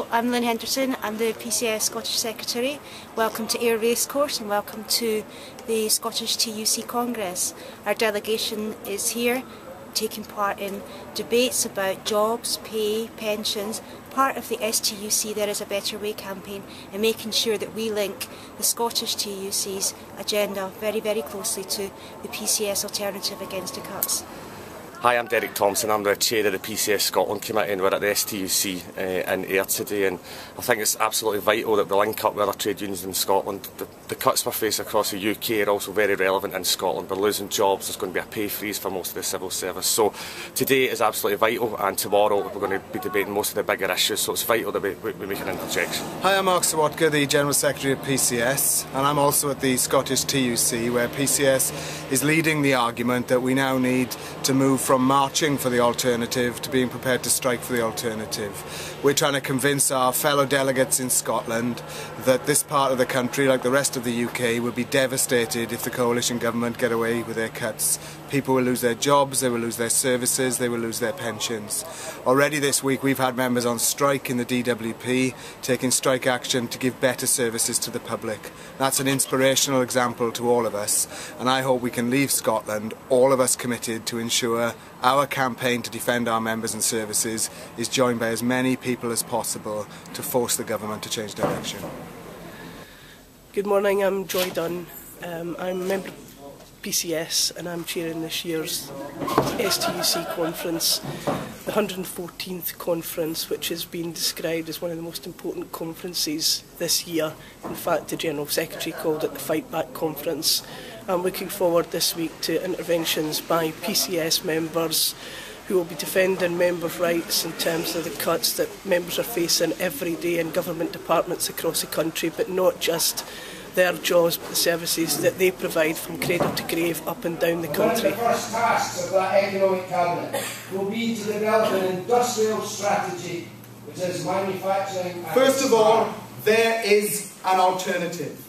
I'm Lynn Henderson, I'm the PCS Scottish Secretary. Welcome to Ayr Racecourse and welcome to the Scottish TUC Congress. Our delegation is here taking part in debates about jobs, pay, pensions, part of the STUC There Is a Better Way campaign, and making sure that we link the Scottish TUC's agenda very, very closely to the PCS alternative against the cuts. Hi, I'm Derek Thompson. I'm the chair of the PCS Scotland Committee, and we're at the STUC in Ayr today, and I think it's absolutely vital that we link up with our trade unions in Scotland. The cuts we're facing across the UK are also very relevant in Scotland. We're losing jobs, there's going to be a pay freeze for most of the civil service. So today is absolutely vital, and tomorrow we're going to be debating most of the bigger issues, so it's vital that we make an interjection. Hi, I'm Mark Sawatka, the General Secretary of PCS, and I'm also at the Scottish TUC, where PCS is leading the argument that we now need to move from marching for the alternative to being prepared to strike for the alternative. We're trying to convince our fellow delegates in Scotland that this part of the country, like the rest of the UK, will be devastated if the coalition government get away with their cuts. People will lose their jobs, they will lose their services, they will lose their pensions. Already this week we've had members on strike in the DWP taking strike action to give better services to the public. That's an inspirational example to all of us, and I hope we can leave Scotland, all of us committed to ensure our campaign to defend our members and services is joined by as many people as possible to force the government to change direction. Good morning, I'm Joy Dunn. I'm a member of PCS and I'm chairing this year's STUC conference, the 114th conference, which has been described as one of the most important conferences this year. In fact, the General Secretary called it the Fight Back Conference. I'm looking forward this week to interventions by PCS members who will be defending members' rights in terms of the cuts that members are facing every day in government departments across the country, but not just their jobs, but the services that they provide from cradle to grave up and down the country. One of the first tasks of that economic cabinet will be to develop an industrial strategy which is manufacturing. First of all, there is an alternative.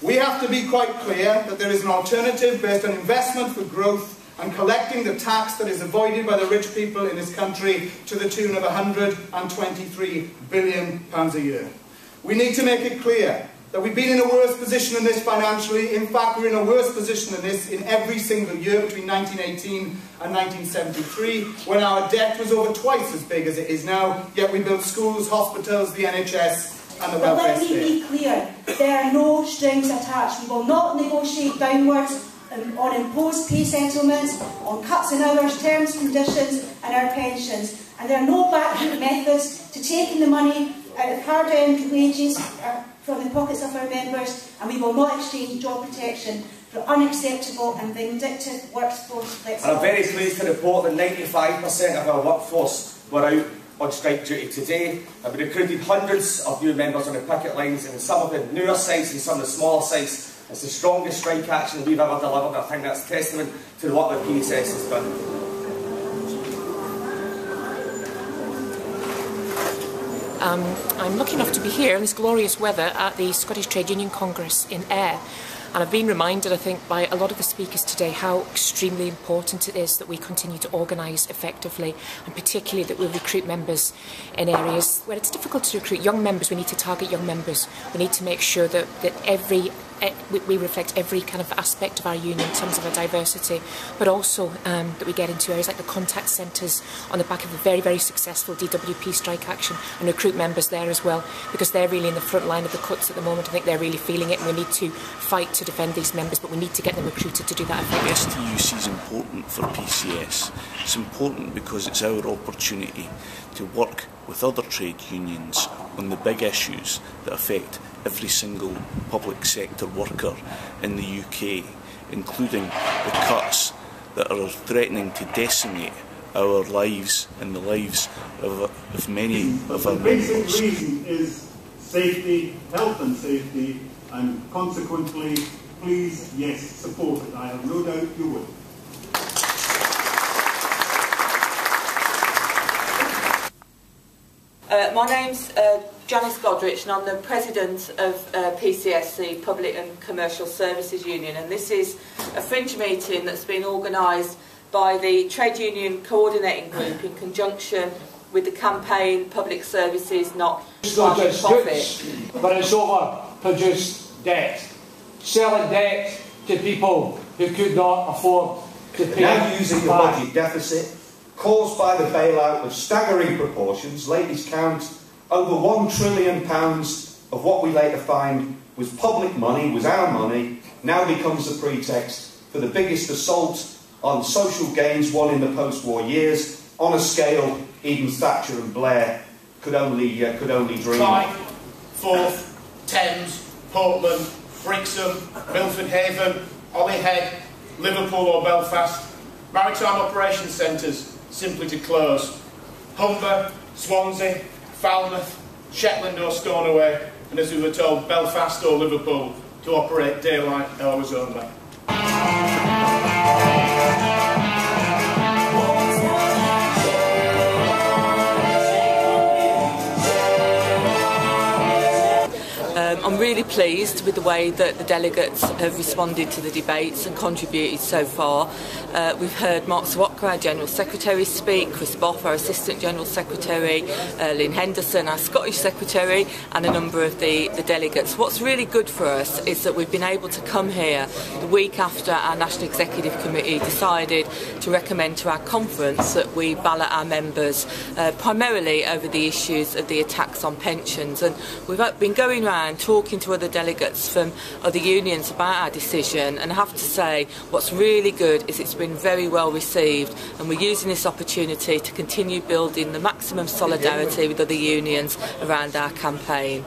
We have to be quite clear that there is an alternative based on investment for growth and collecting the tax that is avoided by the rich people in this country to the tune of £123 billion a year. We need to make it clear that we've been in a worse position than this financially. In fact, we're in a worse position than this in every single year between 1918 and 1973, when our debt was over twice as big as it is now, yet we built schools, hospitals, the NHS and the welfare state. But let me be clear, there are no strings attached. We will not negotiate downwards on imposed pay settlements, on cuts in hours, terms, conditions and our pensions. And there are no backroom methods to taking the money out of hard-earned wages from the pockets of our members, and we will not exchange job protection for unacceptable and vindictive workforce flexibility. And I'm very pleased to report that 95% of our workforce were out on strike duty today, and we recruited hundreds of new members on the picket lines, and in some of the newer sites and some of the smaller sites, it's the strongest strike action we've ever delivered. I think that's testament to what the PCS has done. I'm lucky enough to be here in this glorious weather at the Scottish Trade Union Congress in Ayr. And I've been reminded, I think, by a lot of the speakers today how extremely important it is that we continue to organise effectively, and particularly that we recruit members in areas where it's difficult to recruit young members. We need to target young members. We need to make sure that we reflect every kind of aspect of our union in terms of our diversity, but also that we get into areas like the contact centres on the back of a very, very successful DWP strike action, and recruit members there as well, because they're really in the front line of the cuts at the moment. I think they're really feeling it, and we need to fight to defend these members, but we need to get them recruited to do that effectively. STUC is important for PCS. It's important because it's our opportunity to work with other trade unions on the big issues that affect every single public sector worker in the UK, including the cuts that are threatening to decimate our lives and the lives of many of our members. The basic reason is safety, health and safety, and consequently, please, yes, support it. I have no doubt you will. My name's Janice Godrich, and I'm the President of PCS, the Public and Commercial Services Union, and this is a fringe meeting that's been organised by the Trade Union Coordinating Group in conjunction with the campaign Public Services Not Not just Profit. goods, but it's overproduced debt. Selling debt to people who could not afford to pay. Now using the budget deficit caused by the bailout of staggering proportions, latest count over £1 trillion of what we later find was public money, was our money, now becomes the pretext for the biggest assault on social gains won in the post-war years, on a scale even Thatcher and Blair could only dream. Clyde, Forth, Thames, Portland, Brixham, Milford Haven, Holyhead, Liverpool or Belfast, maritime operations centres simply to close. Humber, Swansea, Falmouth, Shetland or Stornoway, and as we were told, Belfast or Liverpool to operate daylight hours only. I'm really pleased with the way that the delegates have responded to the debates and contributed so far. We've heard Mark Swatka, our General Secretary, speak, Chris Boff, our Assistant General Secretary, Lynn Henderson, our Scottish Secretary, and a number of the delegates. What's really good for us is that we've been able to come here the week after our National Executive Committee decided to recommend to our conference that we ballot our members primarily over the issues of the attacks on pensions. And we've been going around talking to other delegates from other unions about our decision, and I have to say what's really good is it's been very well received, and we're using this opportunity to continue building the maximum solidarity with other unions around our campaign.